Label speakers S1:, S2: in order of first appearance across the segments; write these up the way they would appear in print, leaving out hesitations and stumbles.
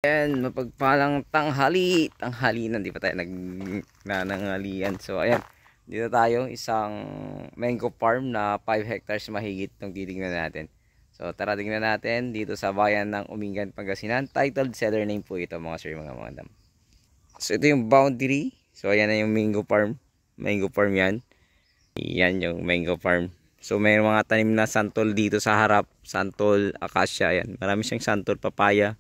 S1: Ayan, mapagpalang tanghali na, di pa tayo nagnanangalian. So ayan, dito tayo, isang mango farm na 5 hectares mahigit itong titignan natin. So tara tingnan natin dito sa bayan ng Umingan, Pangasinan. Titled seller name po ito mga sir, mga madam. So ito yung boundary. So ayan na yung mango farm. Mango farm yan. Yan yung mango farm. So may mga tanim na santol dito sa harap. Santol, acacia, yan. Marami siyang santol, papaya.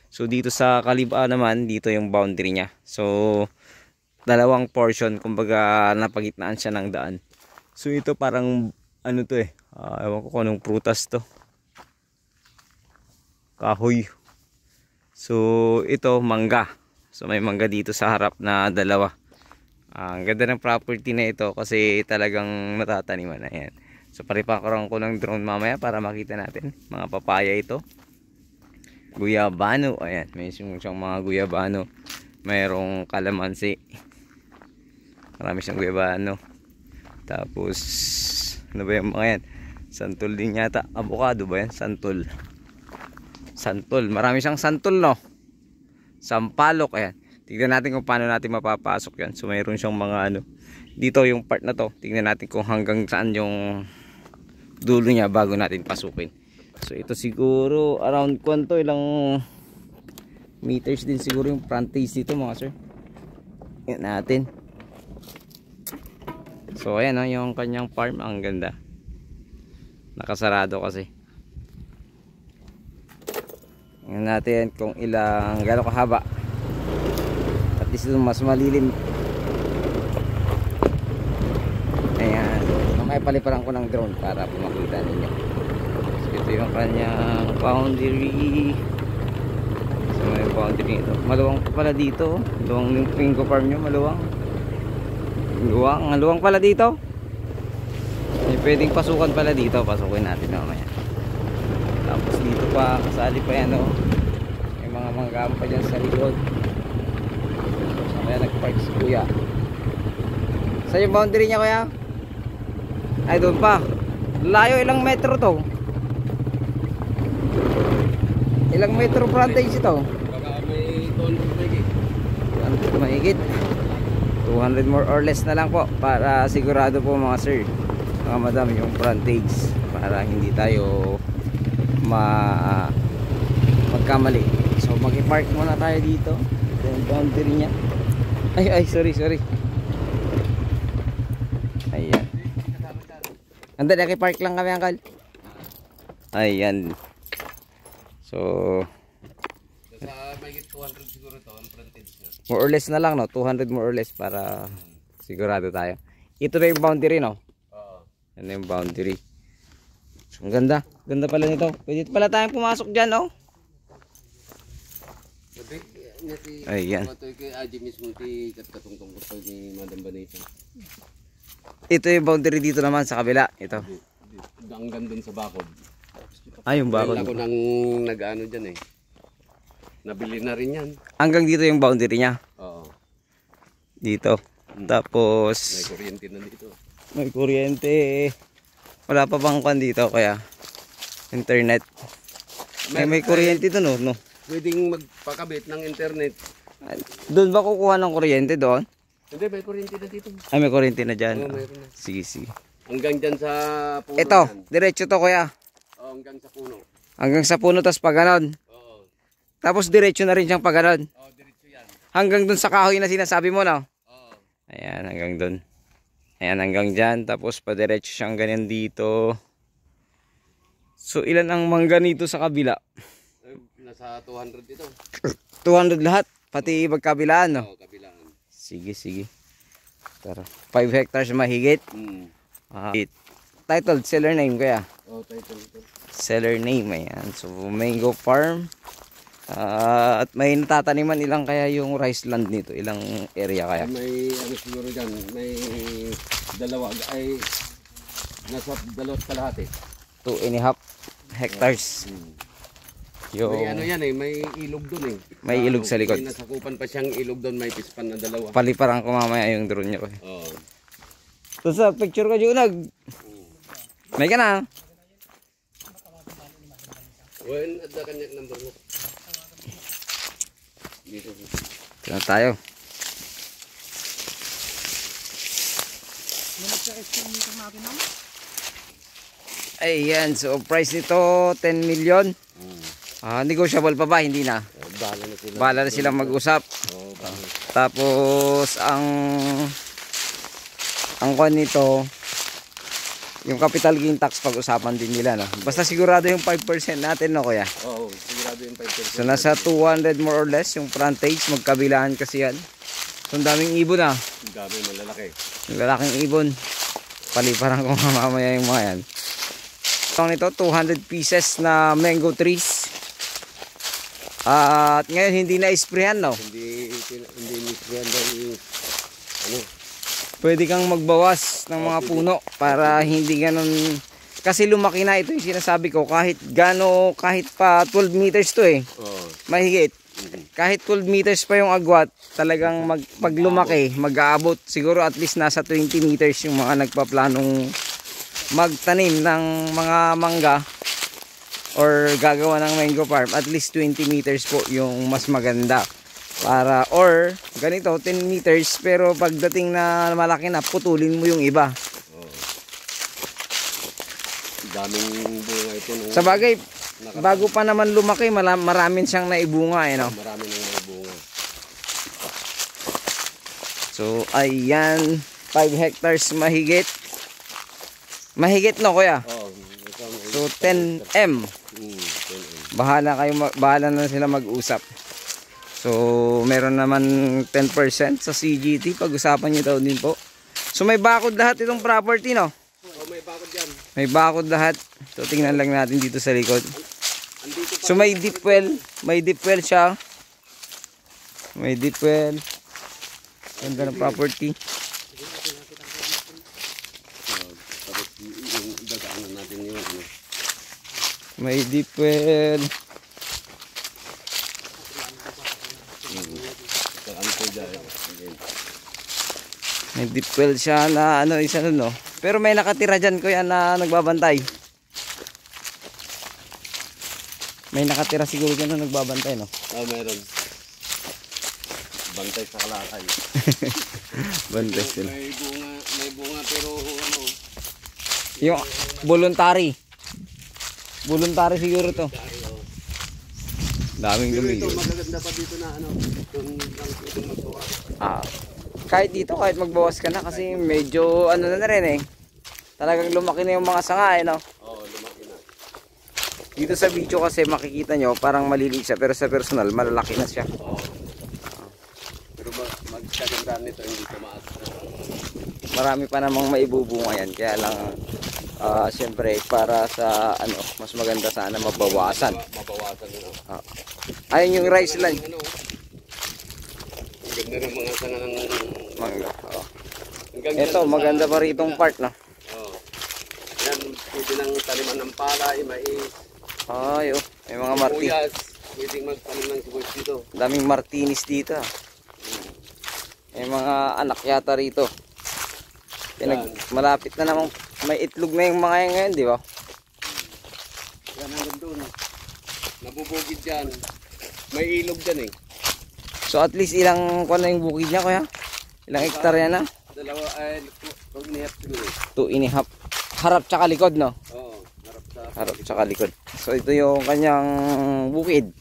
S1: So dito sa kaliba naman, dito yung boundary niya. So dalawang portion, kumbaga napagitnaan siya ng daan. So ito parang ano to ewan ko kung anong prutas to. Kahoy. So ito mangga. So may mangga dito sa harap na dalawa. Ang ganda ng property na ito kasi talagang natataniman na yan. So paripakarang ko ng drone mamaya para makita natin mga papaya ito. Guyabano, ayan, may siyang mga guyabano. Mayroong kalamansi. Marami siyang guyabano. Tapos ano ba yung mga yan? Santol din yata. Avocado ba yan? Santol. Santol, marami siyang santol, no? Sampalok, ayan. Tignan natin kung paano natin mapapasok yan. So mayroon siyang mga ano. Dito yung part na to, tignan natin kung hanggang saan yung dulo niya bago natin pasukin. So ito siguro around kwanto, ilang meters din siguro yung frontage dito mga sir. Yan natin. So ayan yung kanyang farm, ang ganda. Nakasarado kasi. Tingnan natin kung ilang gano'ng kahaba. At least mas malilim. Ayan. Mamaya paliparan ko ng drone para makita ninyo. Ito yung kanyang boundary. So may boundary ito. Maluwang pa pala dito. Maluwang yung mango farm nyo. Maluwang. Maluwang pala dito. May pwedeng pasukan pala dito. Pasukin natin mamaya. Tapos dito pa kasali pa yan may mga manggam pa dyan sa likod. So kaya nagpark si kuya. Sa yung boundary nya kuya? Ay doon pa. Layo, ilang metro to? Ilang metro frontage ito?
S2: Baka may 200 mahigit.
S1: 200 mahigit. 200 more or less na lang po para sigurado po mga sir, mga madam, yung frontage para hindi tayo magkamali. So mag-park muna tayo dito. Yung boundary nya. Ay sorry. Ayan. Anda, naki-park lang kami uncle. Ayan. So
S2: Nasa mahigit 200 siguro to ang frontage niya.
S1: more or less na lang, no? 200 more or less para sigurado tayo. Ito na yung boundary, no?
S2: Oo.
S1: Yan yung boundary. So, ang ganda. Ganda pala nito. Pwede pala tayong pumasok dyan, no?
S2: Sabi, nati
S1: Ayan.
S2: ito kay Aji mismo ti katungtong ko ni Madam Banita.
S1: Ito yung boundary dito naman sa kabila. Ito.
S2: Hanggang dun sa bakod.
S1: Yung bakod.
S2: Dahil ako nang nag-ano dyan Nabili na rin yan.
S1: Hanggang dito yung boundary niya.
S2: Oo.
S1: Dito. Tapos
S2: May kuryente na dito.
S1: may kuryente. Wala pa bang kwan dito kaya? Internet. May kuryente doon, no?
S2: Pwedeng magpakabit ng internet.
S1: Doon ba kukuha ng kuryente doon?
S2: Hindi, may kuryente na dito.
S1: Ay, may kuryente na dyan.
S2: Oo, mayroon na.
S1: Sige.
S2: Hanggang dyan sa puno.
S1: Ito,
S2: yan.
S1: diretso to kuya.
S2: Oo, hanggang sa puno.
S1: Hanggang sa puno, tas pag ganon.
S2: Oo.
S1: Tapos diretso na rin siyang pag ganon.
S2: Oo, diretso yan.
S1: Hanggang dun sa kahoy na sinasabi mo, no?
S2: Oo.
S1: Ayan, hanggang dun. Ayan, hanggang dyan. Tapos padiretso siyang ganyan dito. So, ilan ang mangga nito sa kabila?
S2: Nasa 200 ito.
S1: 200 lahat. Pati magkabilaan, no?
S2: Oo, kabilaan.
S1: Sige. Tara. 5 hectares mahigit. Titled seller name kaya.
S2: Oo, title ito.
S1: Seller name, ayan. So, mango farm. At may natataniman, ilang kaya yung rice land nito? Ilang area kaya?
S2: May ano siguro dyan, may dalawa, ay nasa dalawat kalahati.
S1: 2.5 hectares. Yung
S2: May ano yan may ilog dun
S1: may ilog sa likod.
S2: May nasakupan pa siyang ilog dun, may pispan na dalawa.
S1: Paliparan ko mamaya yung drone niya.
S2: Oo.
S1: So sa picture ko Junag. May ka na.
S2: When at the kanya number mo. Dito.
S1: Ito na tayo. Ayan, so price nito 10 million. Negotiable pa ba? Hindi na.
S2: Bahala na sila.
S1: Bahala na silang mag-usap.
S2: Oo, bahala.
S1: Tapos ang kwan nito, yung capital gain tax pag-usapan din nila, no? Basta sigurado yung 5% natin, no, kuya?
S2: Oo, sigurado yung 5%.
S1: So nasa 200 more or less yung frontage, magkabilaan kasi yan. So ang daming ibon, ah.
S2: Ang dami, malalaki.
S1: Yung lalaking ibon. Paliparan ko mamaya yung mga yan. Ito nito, 200 pieces na mango trees. At ngayon hindi na isprayan, no?
S2: Hindi nisprihan daw yung ano.
S1: Pwede kang magbawas ng mga puno para hindi ganun. Kasi lumaki na ito yung sinasabi ko. Kahit pa 12 meters to eh.
S2: Oo.
S1: Mahigit. Kahit 12 meters pa yung agwat, talagang pag lumaki, mag-aabot. Siguro at least nasa 20 meters yung mga nagpaplanong magtanim ng mga mangga or gagawa ng mango farm. At least 20 meters po yung mas maganda. Or ganito 10 meters, pero pagdating na malaki na, putulin mo yung iba.
S2: Oo. Daming bunga ito.
S1: Sa bagay, bago pa naman lumaki, maraming siyang naibunga, eh, no?
S2: Marami nang mga bunga.
S1: So ayan, 5 hectares mahigit. Mahigit, no, kuya?
S2: Oo.
S1: So 10M.
S2: 10M.
S1: Bahala na sila mag-usap. So meron naman 10% sa CGT, pag-usapan niyo daw din po. So may bakod lahat itong property, no?
S2: Oh, may bakod dyan.
S1: May bakod lahat. So tingnan lang natin dito sa likod.
S2: Andito pa.
S1: So may deep well siya. May deep well. Ganda ng property.
S2: Tapos yung dadaanan natin yung ano.
S1: May deep well. May deep well siya na isa no. Pero may nakatira dyan, kuya, na nagbabantay. May nakatira siguro dyan na nagbabantay, no?
S2: Meron. Bantay sa kalakal.
S1: Bantay sila.
S2: May bunga pero ano.
S1: Yung voluntary. Voluntary siguro to. Daming
S2: Pero
S1: dumi.
S2: ito magaganda pa dito na ano. Itong magbawa.
S1: Kahit dito, kahit magbawas ka na kasi medyo na rin eh. Talagang lumaki na yung mga sanga, eh, no?
S2: Oo, lumaki na.
S1: Dito sa video kasi makikita nyo parang maliliit siya, pero sa personal malalaki na siya.
S2: Oo. Pero magkagandaan nito hindi tumaas.
S1: Marami pa namang maibubunga yan, kaya lang siyempre para sa mas maganda sana mabawasan.
S2: Mabawasan yun.
S1: Ayun yung rice land.
S2: Ang ganda ng mga sanga ng
S1: Mangga.
S2: Ito,
S1: maganda pa ritong part, no?
S2: Oo. Yan, pwede ng taliman ng palay, mais.
S1: Ay, may mga
S2: Sibuyas. Pwedeng magtanim ng sibuyas dito.
S1: daming martinis dito. May mga anak yata rito. Malapit na namang may itlog na yung mga yan ngayon, di ba?
S2: Yan hanggang doon. Nabubugid dyan. May ilog dyan eh.
S1: So at least ilang na yung bukid niya, kuya? Ilang hektarya na?
S2: Dalawa ay 2.5 siguro.
S1: 2.5. Harap tsaka likod, no?
S2: Oo,
S1: Harap tsaka likod. So ito yung kanyang bukid.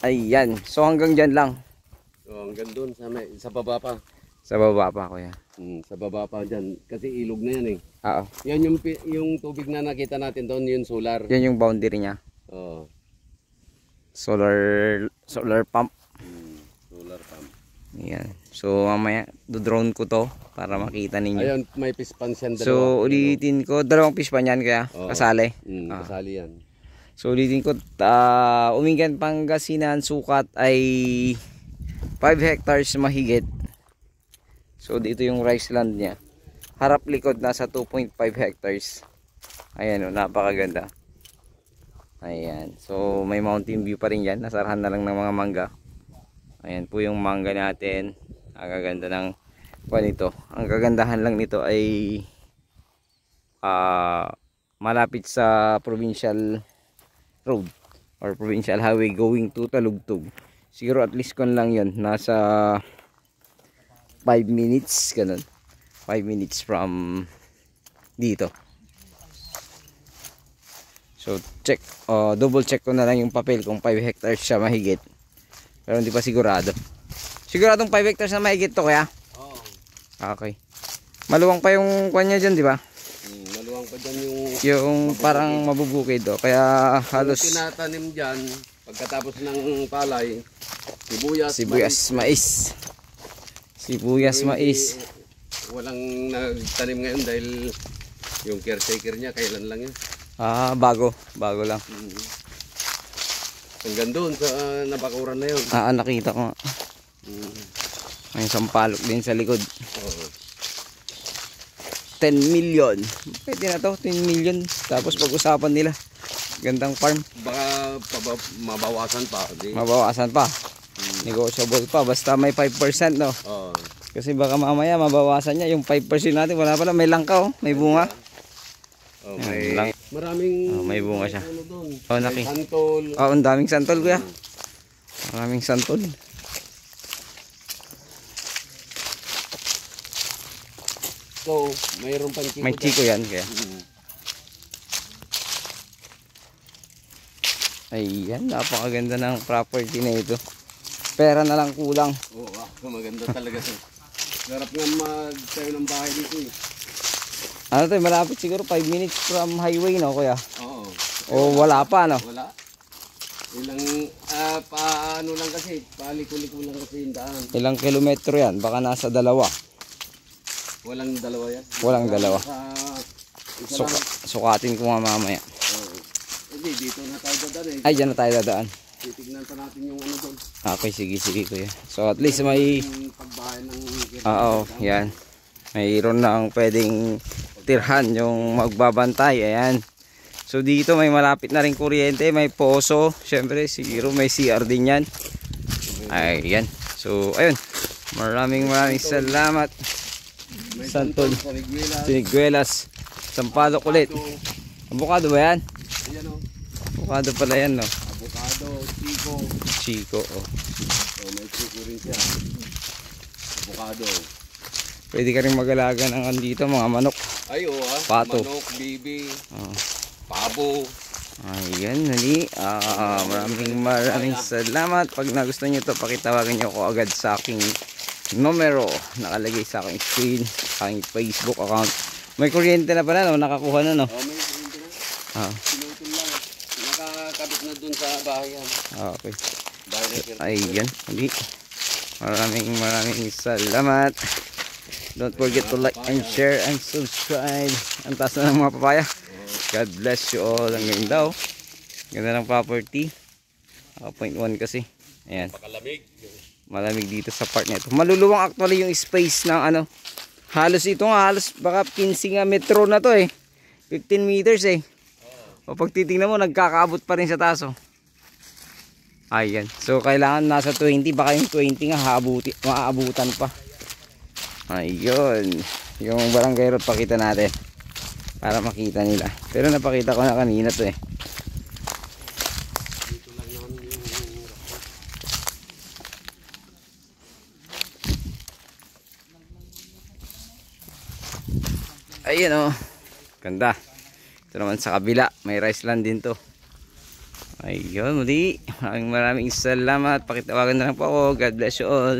S1: Ayan. So hanggang dyan lang.
S2: So hanggang doon sa baba pa.
S1: Sa baba pa, kuya.
S2: Sa baba pa dyan. Kasi ilog na yan eh.
S1: Oo.
S2: Yan yung tubig na nakita natin doon, yung solar.
S1: Yan yung boundary niya.
S2: Oo.
S1: Solar pump.
S2: Solar pump.
S1: Ayan. So mamaya do-drone ko to para makita ninyo.
S2: Ayun, may pispan siyan dalawa.
S1: So ulitin ko, dalawang pispan yan, kaya
S2: Oo.
S1: kasali.
S2: Kasali yan.
S1: So ulitin ko, Umingan, Pangasinan, sukat ay 5 hectares mahigit. So dito yung rice land niya. Harap likod nasa 2.5 hectares. Ayan o, napakaganda. Ayan. So may mountain view pa rin yan. Nasarahan na lang ng mga mangga. Ayan po yung mangga natin. Ang gaganda ng nito. Ang kagandahan lang nito ay malapit sa provincial road or provincial highway going to Talugtog. Siguro at least kon lang yun. Nasa 5 minutes. Ganun. 5 minutes from dito. So check. Double check ko na lang yung papel kung 5 hectares siya mahigit. Pero hindi pa sigurado. Siguradong 5 hectares na mahigit to kaya?
S2: Oo.
S1: Okay. Maluwang pa yung kanya dyan, di ba?
S2: Maluwang pa dyan
S1: Yung parang mabubukid do. Kaya halos
S2: tinatanim dyan, pagkatapos ng palay,
S1: sibuyas, mais. Sibuyas, mais.
S2: Walang nagtanim ngayon dahil yung caretaker niya, kailan lang yun.
S1: Bago lang.
S2: Hanggang doon sa nabakuran na yun.
S1: Nakita ko nga. May sampalok din sa likod.
S2: Oo.
S1: 10 million. Pwede na to, 10 million. Tapos pag-usapan nila. Gandang farm.
S2: Baka mabawasan pa. Di?
S1: Mabawasan pa. Negotiable pa. Basta may 5%, no?
S2: Oo.
S1: Kasi baka mamaya mabawasan niya. Yung 5% natin, wala pala. May langka, oh. May bunga.
S2: Oh,
S1: maraming may bunga siya.
S2: May santol.
S1: Ang daming santol, kuya. Maraming santol.
S2: So, mayroon pang chiko.
S1: May chiko yan, kaya. Ayan, napakaganda ng property na ito. Pera na lang kulang.
S2: Oo, maganda talaga ito. Sarap nga magtayo ng bahay dito eh.
S1: Ano to, malapit siguro 5 minutes from highway, no, kuya?
S2: Oo.
S1: O wala pa, no?
S2: Wala. Ilang, paano lang kasi, paliko-liko lang kasi yung daan.
S1: Ilang kilometro yan? Baka nasa 2.
S2: Walang dalawa yan.
S1: Walang dalawa.
S2: Isa lang.
S1: Sukatin ko nga mamaya.
S2: Hindi, dito na tayo dadaan eh.
S1: Ay, dyan na tayo dadaan.
S2: Titignan pa natin yung ano doon.
S1: Okay, sige kuya. So at least may...
S2: Yung pagbahay ng...
S1: Oo, yan. Mayroon na ang pwedeng tirhan yung magbabantay. Ayan. So dito may malapit na rin kuryente. May poso. Siyempre, siguro may CR din yan. Ayan. So, ayun. Maraming salamat.
S2: May
S1: Santol.
S2: Saniguelas.
S1: Siniguelas. Sampalok ulit. Avocado ba yan?
S2: Ayan o.
S1: Avocado pala yan, no?
S2: Avocado, chiko.
S1: Chico, oh.
S2: So, may chiko rin siya. Avocado.
S1: Pwede ka rin mag-alaga ng andito, mga manok.
S2: Ay, oo ha.
S1: Pato.
S2: Manok, bibi,
S1: Oh.
S2: pabo.
S1: Ayan, nali. Maraming salamat. Pag nagustuhan nyo ito, pakitawagan nyo ako agad sa aking numero. Nakalagay sa aking screen, sa aking Facebook account. May kuryente na pala, no? Nakakuha na, no?
S2: Oh, may kuryente na. Sinutol lang. Nakakabit na dun sa bahayan.
S1: Okay.
S2: Bahay na sir.
S1: Ayan, nali. Maraming salamat. Don't forget to like and share and subscribe. Ang taas na ng mga papaya. God bless you all. Ang ganda, oh. Ganda ng property. 0.1 kasi. Ayan.
S2: Pakalamig.
S1: Malamig dito sa part na ito. Maluluwang actually yung space ng ano. Halos ito nga. Halos baka 15 nga metro na to eh. 15 meters eh. O pag titingnan mo, nagkakaabot pa rin sa taas, oh. Ayan. So kailangan nasa 20. Baka yung 20 nga maaabutan pa. Ayun. Yung barangay road pakita natin. Para makita nila. Pero napakita ko na kanina to eh.
S2: Dito lang naman yung...
S1: Ayun, oh. Ganda. Ito naman sa kabila. May rice land din to. Ayun, muli. Maraming salamat. Pakitawagan na lang po ako. God bless you all.